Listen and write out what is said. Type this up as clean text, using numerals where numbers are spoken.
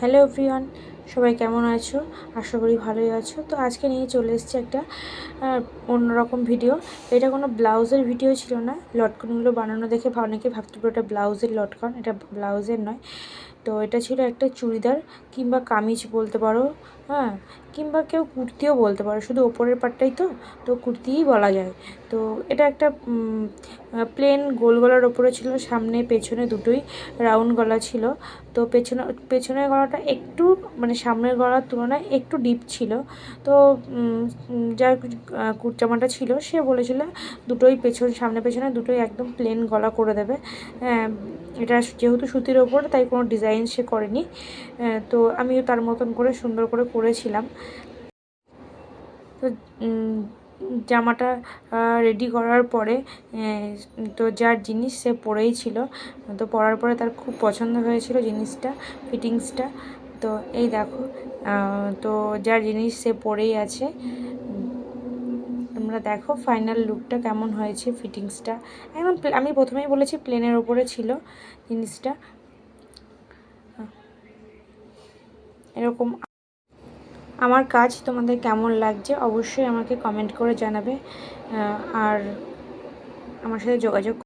Hello everyone, সবাই কেমন আছো? আশা করি ভালোই আছো। তো আজকে নিয়ে চলে এসেছি একটা অন্যরকম ভিডিও। এটা কোনো ব্লাউজের ভিডিও ছিল না। লটকনগুলো বানানো দেখে অনেকে ভাবতে পারে এটা ব্লাউজের লটকন, এটা ব্লাউজের নয়। তো এটা ছিল একটা চুড়িদার কিংবা কামিজ বলতে পারো, হ্যাঁ, কিংবা কেউ কুর্তিও বলতে পারো, শুধু ওপরের পাটটাই তো কুর্তিই বলা যায়। তো এটা একটা প্লেন গোল গলার ওপরে ছিল, সামনে পেছনে দুটোই রাউন্ড গলা ছিল। তো পেছনের গলাটা একটু মানে সামনের গলার তুলনায় একটু ডিপ ছিল। তো যার জামাটা ছিল সে বলেছিল দুটোই সামনে পেছনে দুটোই একদম প্লেন গলা করে দেবে। এটা যেহেতু সুতির ওপর তাই কোনো ডিজাইন সে করেনি। তো আমিও তার মতন করে সুন্দর করে করেছিলাম। তো জামাটা রেডি করার পরে তো যার জিনিস সে পরেই ছিল, তো পরার পরে তার খুব পছন্দ হয়েছিল জিনিসটা, ফিটিংসটা। তো এই দেখো, তো যার জিনিস সে পরেই আছে। তোমরা দেখো ফাইনাল লুকটা কেমন হয়েছে, ফিটিংসটা একদম আমি প্রথমেই বলেছি প্লেনের ওপরে ছিল জিনিসটা এরকম। আমার কাজ তোমাদের কেমন লাগছে অবশ্যই আমাকে কমেন্ট করে জানাবে, আর আমার সাথে যোগাযোগ